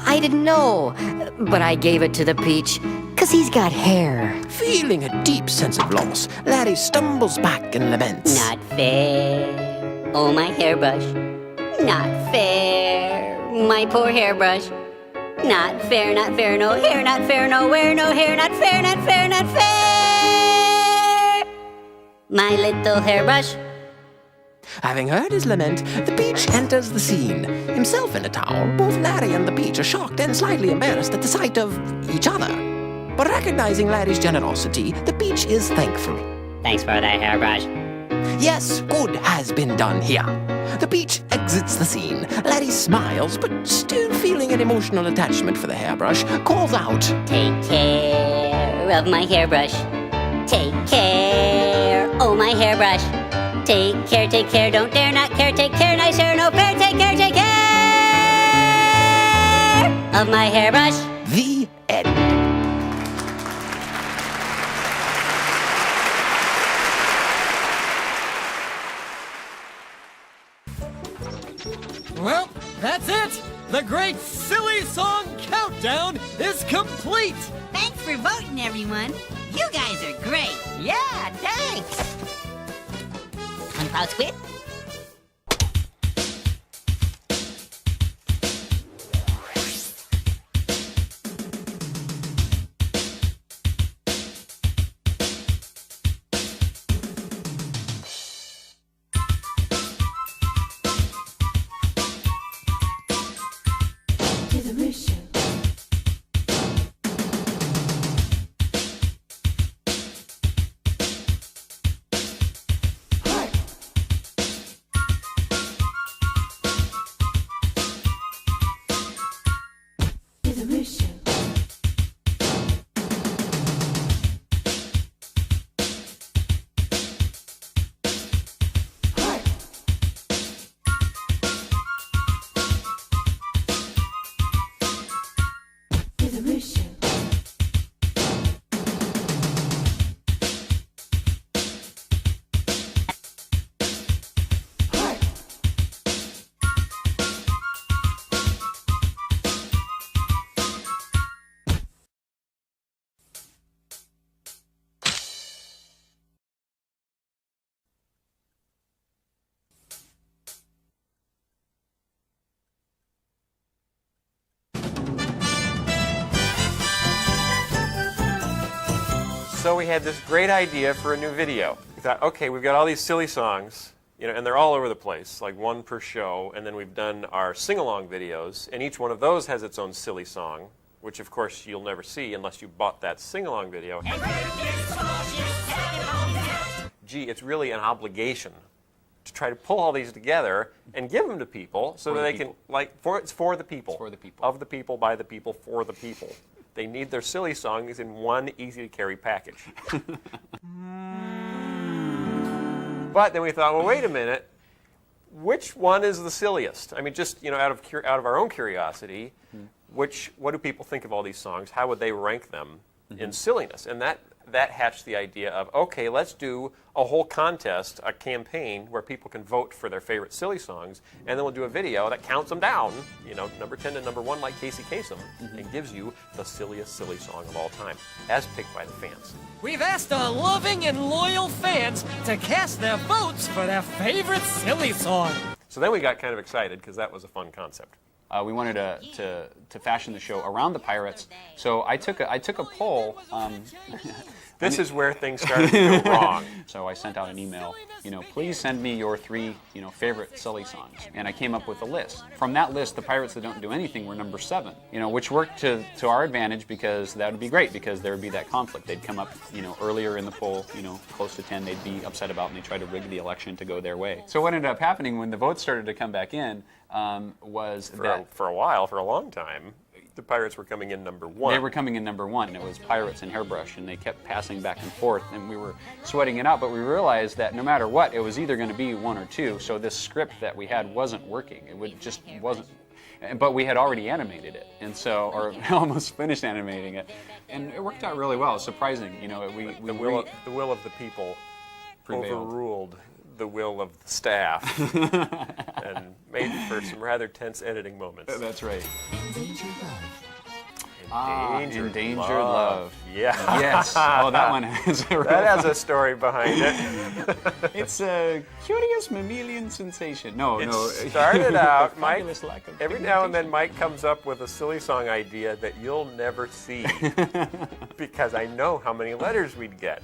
I didn't know. But I gave it to the Peach, 'cause he's got hair.
Feeling a deep sense of loss, Larry stumbles back and laments.
Not fair. Oh, my hairbrush. Not fair. My poor hairbrush. Not fair, not fair, no hair, not fair, nowhere, no hair, not fair, not fair, not fair. My little hairbrush.
Having heard his lament, the Peach enters the scene. Himself in a towel, both Larry and the Peach are shocked and slightly embarrassed at the sight of each other. But recognizing Larry's generosity, the Peach is thankful.
Thanks for that hairbrush.
Yes, good has been done here. The Peach exits the scene. Larry smiles, but still feeling an emotional attachment for the hairbrush, calls out,
Take care of my hairbrush. Take care, oh my hairbrush. Take care, don't dare not care. Take care, nice hair, no fair. Take care of my hairbrush.
The end.
Well, that's it! The great Silly Song Countdown is complete!
Thanks for voting, everyone. You guys are great.
Yeah, thanks.
Unproud Squid?
So we had this great idea for a new video. We thought, okay, we've got all these silly songs, and they're all over the place, like one per show, and then we've done our sing-along videos, and each one of those has its own silly song, which of course you'll never see unless you bought that sing-along video. Gee, it's really an obligation to try to pull all these together and give them to people so that they can, it's for the people. It's for the people. Of the people, by the people, for the people. They need their silly songs in one easy-to-carry package. But then we thought, well, wait a minute. Which one is the silliest? I mean, just out of our own curiosity, what do people think of all these songs? How would they rank them in silliness? And that hatched the idea of, okay, let's do a whole contest, a campaign where people can vote for their favorite silly songs, and then we'll do a video that counts them down, number 10 to number 1, like Casey Kasem, and gives you the silliest silly song of all time, as picked by the fans.
We've asked our loving and loyal fans to cast their votes for their favorite silly song.
So then we got kind of excited because that was a fun concept.
We wanted to fashion the show around the pirates, so I took a poll.
This is where things started to go wrong.
So I sent out an email, please send me your 3, favorite silly songs, and I came up with a list. From that list, the Pirates That Don't Do Anything were number 7, which worked to our advantage because that would be great because there would be that conflict. They'd come up, earlier in the poll, close to 10, they'd be upset about, and they tried to rig the election to go their way. So what ended up happening when the votes started to come back in was
for a while, for a long time, The Pirates were coming in number 1.
They were coming in number 1, and it was Pirates and Hairbrush, and they kept passing back and forth, and we were sweating it out, but we realized that no matter what, it was either going to be 1 or 2, so this script that we had wasn't working. Just wasn't. But we had already animated it, and so, or almost finished animating it, and it worked out really well. Surprising, you know.
The will of the people
prevailed.
Overruled the will of the staff and made for some rather tense editing moments.
That's right.
Endangered
Love.
Yeah.
Yes. Oh, that one has a
that has a story behind it.
It's a curious mammalian sensation. No.
It started out, Mike,
Fabulous lack of
every now and then Mike comes up with a silly song idea that you'll never see because I know how many letters we'd get.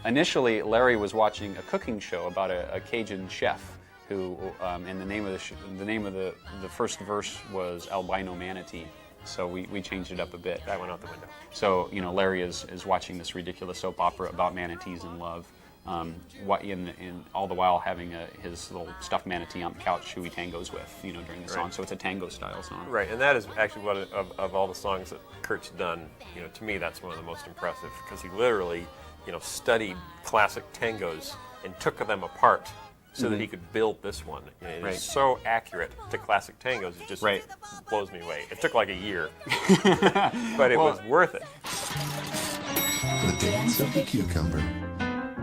Initially, Larry was watching a cooking show about a Cajun chef who, and the name of the first verse was albino manatee. So we changed it up a bit.
That went out the window.
So, you know, Larry is watching this ridiculous soap opera about manatees and love, in all the while having his little stuffed manatee on the couch who he tangos with, you know, during the song. So it's a tango-style song.
Right, and that is actually one of all the songs that Kurt's done, you know, to me that's one of the most impressive because he literally, you know, studied classic tangos and took them apart so that he could build this one. And it's so accurate to classic tangos, it just blows me away. It took like a year, but it was worth it.
The Dance of the Cucumber.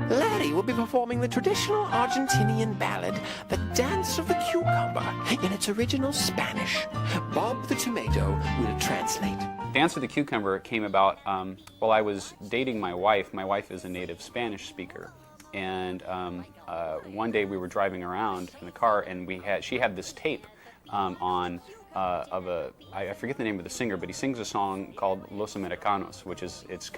Larry will be performing the traditional Argentinian ballad, The Dance of the Cucumber, in its original Spanish. Bob the Tomato will translate.
Dance of the Cucumber came about while I was dating my wife. My wife is a native Spanish speaker. And one day we were driving around in the car, and she had this tape I forget the name of the singer, but he sings a song called Los Americanos, which is it's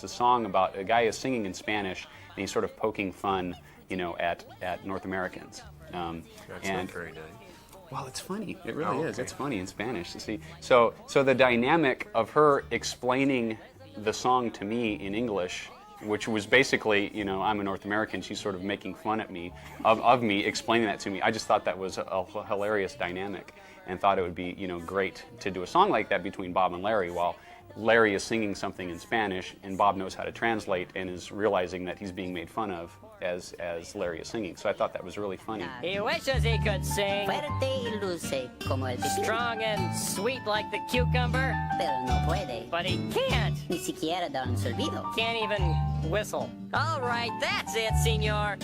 a song about a guy is singing in Spanish, and he's sort of poking fun, you know, at North Americans.
That's not very nice.
Well, it's funny. It really is. It's funny in Spanish. You see, so the dynamic of her explaining the song to me in English, which was basically, you know, I'm a North American, she's sort of making fun at me, of me, explaining that to me. I just thought that was a hilarious dynamic and thought it would be, you know, great to do a song like that between Bob and Larry while Larry is singing something in Spanish and Bob knows how to translate and is realizing that he's being made fun of as Larry is singing. So I thought that was really funny.
He wishes he could sing
Fuerte y dulce como el pepino.
strong and sweet like the cucumber,
Pero no puede.
but he can't.
Ni siquiera dar un silbido.
Can't even whistle. All right, that's it, senor.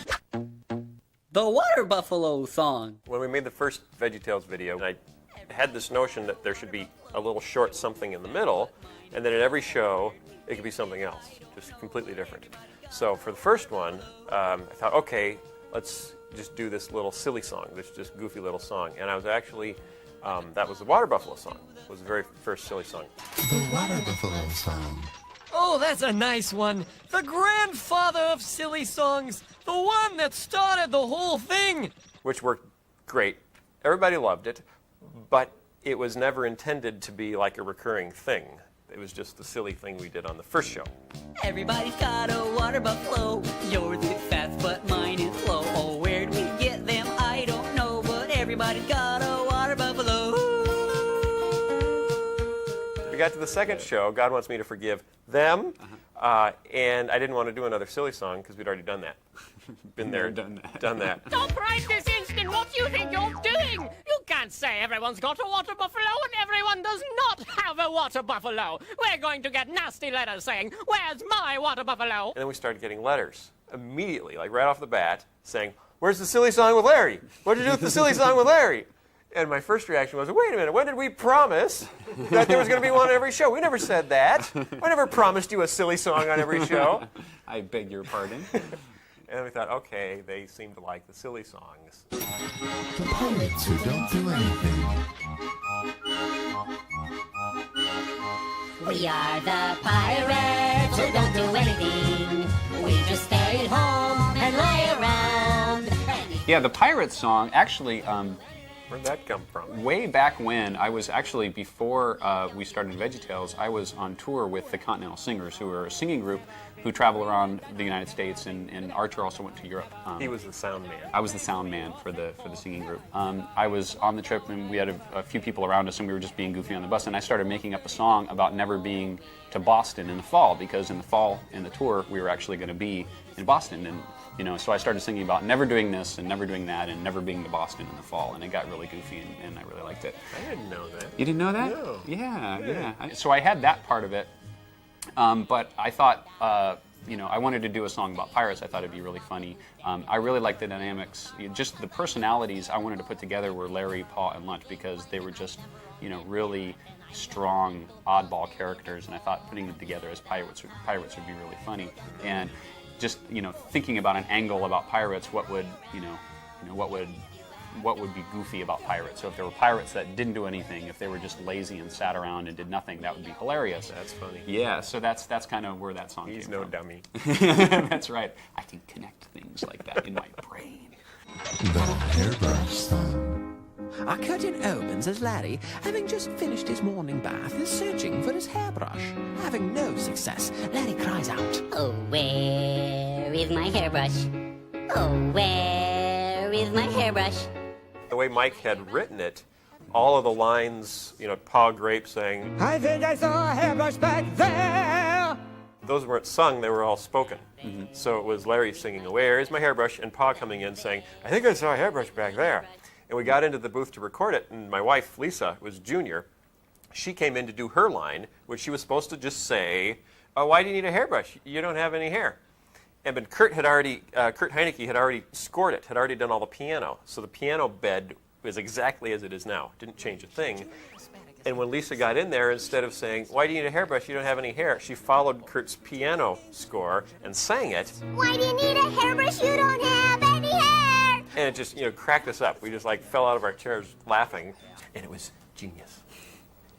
The Water Buffalo song.
When we made the first VeggieTales video, I had this notion that there should be a little short something in the middle, and then at every show, it could be something else, just completely different. So for the first one, I thought, okay, let's just do this little silly song, this just goofy little song. And I was actually, that was the Water Buffalo song. It was the very first silly song.
The Water Buffalo Song.
Oh, that's a nice one. The grandfather of silly songs. The one that started the whole thing.
Which worked great. Everybody loved it, but it was never intended to be like a recurring thing. It was just the silly thing we did on the first show.
Everybody's got a water buffalo. Yours is fast, but mine is slow. Oh, where'd we get them? I don't know, but everybody's got a water buffalo.
We got to the second show, God Wants Me to Forgive Them, and I didn't want to do another silly song because we'd already done that. Been there, done that.
Stop right this instant! What do you think you're doing? You can't say everyone's got a water buffalo and everyone does not have a water buffalo. We're going to get nasty letters saying, "Where's my water buffalo?"
And then we started getting letters immediately, like right off the bat, saying, "Where's the silly song with Larry? What did you do with the silly song with Larry?" And my first reaction was, wait a minute, when did we promise that there was going to be one on every show? We never said that. I never promised you a silly song on every show.
I beg your pardon.
And we thought, okay, they seem to like the silly songs.
The pirates who don't do anything.
We are the pirates who don't do anything. We just stay at home and lie around.
Yeah, the Pirates song, actually,
where'd that come from?
Way back when, I was actually, before we started VeggieTales, I was on tour with the Continental Singers, who were a singing group who travel around the United States, and Archer also went to Europe.
He was the sound man.
I was the sound man for the singing group. I was on the trip, and we had a few people around us, and we were just being goofy on the bus, and I started making up a song about never being to Boston in the fall, because in the fall, in the tour, we were actually going to be in Boston, and so I started singing about never doing this and never doing that and never being to Boston in the fall, and it got really goofy, and I really liked it.
I didn't know that.
You didn't know that?
No.
Yeah. So I had that part of it, but I thought, I wanted to do a song about pirates. I thought it'd be really funny. I really liked the dynamics, just the personalities I wanted to put together were Larry, Paul, and Lunch, because they were just, really strong, oddball characters, and I thought putting them together as pirates would be really funny. And just thinking about an angle about pirates, what would be goofy about pirates? So if there were pirates that didn't do anything, if they were just lazy and sat around and did nothing, that would be hilarious.
That's funny.
Yeah, so that's kind of where that song came from.
He's no dummy.
That's right. I can connect things like that in my brain.
The Hairbrush Song.
Our curtain opens as Larry, having just finished his morning bath, is searching for his hairbrush. Having no success, Larry cries out,
"Oh, where is my hairbrush? Oh, where is my hairbrush?"
The way Mike had written it, all of the lines, Paul Grape saying,
I think I saw a hairbrush back there.
Those weren't sung, they were all spoken.
Mm-hmm.
So it was Larry singing, "Where is my hairbrush?" and Pa coming in saying, "I think I saw a hairbrush back there." And we got into the booth to record it, and my wife, Lisa, was junior. She came in to do her line, which she was supposed to just say, "Oh, why do you need a hairbrush? You don't have any hair." But Kurt Heinecke had already scored it, had already done all the piano. So the piano bed was exactly as it is now. Didn't change a thing. And when Lisa got in there, instead of saying, "Why do you need a hairbrush? You don't have any hair," she followed Kurt's piano score and sang it.
Why do you need a hairbrush? You don't have any hair.
And it just, cracked us up. We just fell out of our chairs laughing. And it was genius.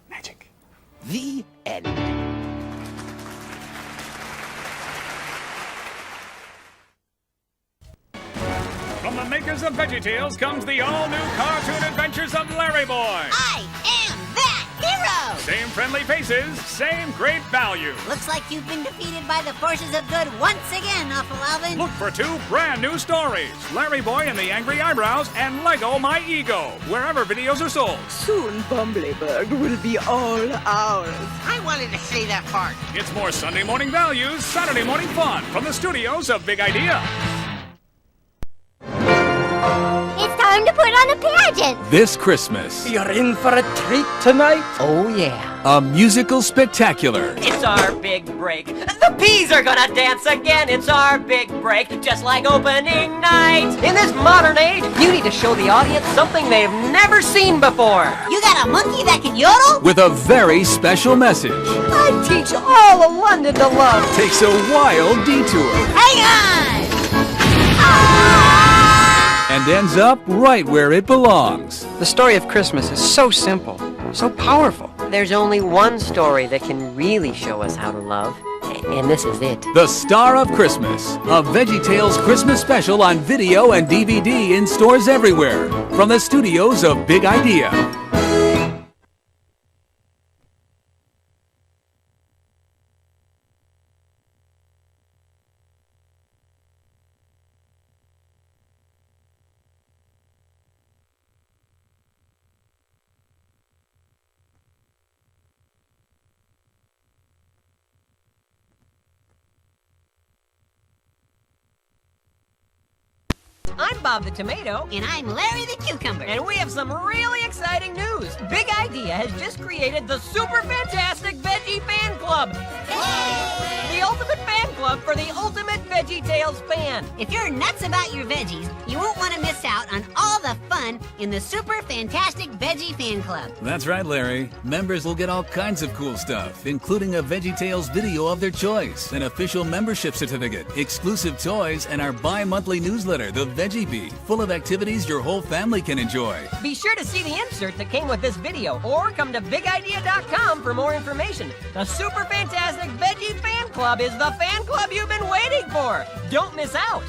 Magic.
The end.
From the makers of VeggieTales comes the all-new cartoon adventures of Larry Boy.
I am that hero!
Same friendly faces, same great value.
Looks like you've been defeated by the forces of good once again, Awful Alvin.
Look for 2 brand new stories, Larry Boy and the Angry Eyebrows and Lego My Ego, wherever videos are sold.
Soon Bumbleberg will be all ours.
I wanted to say that part.
It's more Sunday morning values, Saturday morning fun from the studios of Big Idea.
It's time to put on a pageant.
This Christmas,
You're in for a treat tonight.
Oh, yeah.
a musical spectacular.
It's our big break. The Peas are gonna dance again. It's our big break, just like opening night. In this modern age, you need to show the audience something they've never seen before.
You got a monkey that can yodel?
With a very special message.
I teach all of London to love.
Takes a wild detour.
Hang on!
And ends up right where it belongs.
The story of Christmas is so simple, so powerful.
There's only one story that can really show us how to love, and this is it.
The Star of Christmas, a VeggieTales Christmas special on video and DVD in stores everywhere. From the studios of Big Idea.
I'm Bob the Tomato.
And I'm Larry the Cucumber.
And we have some really exciting news. Big Idea has just created the super fantastic Veggie Fan Club. Hey! The ultimate fan club for the ultimate VeggieTales fan.
If you're nuts about your veggies, you won't want to miss out on all the fun in the super fantastic Veggie Fan Club.
That's right, Larry. Members will get all kinds of cool stuff, including a VeggieTales video of their choice, an official membership certificate, exclusive toys, and our bi-monthly newsletter, The Veggie Bee, full of activities your whole family can enjoy.
Be sure to see the insert that came with this video, or come to bigidea.com for more information. The super fantastic Veggie Fan Club is the fan club you've been waiting for. Don't miss out.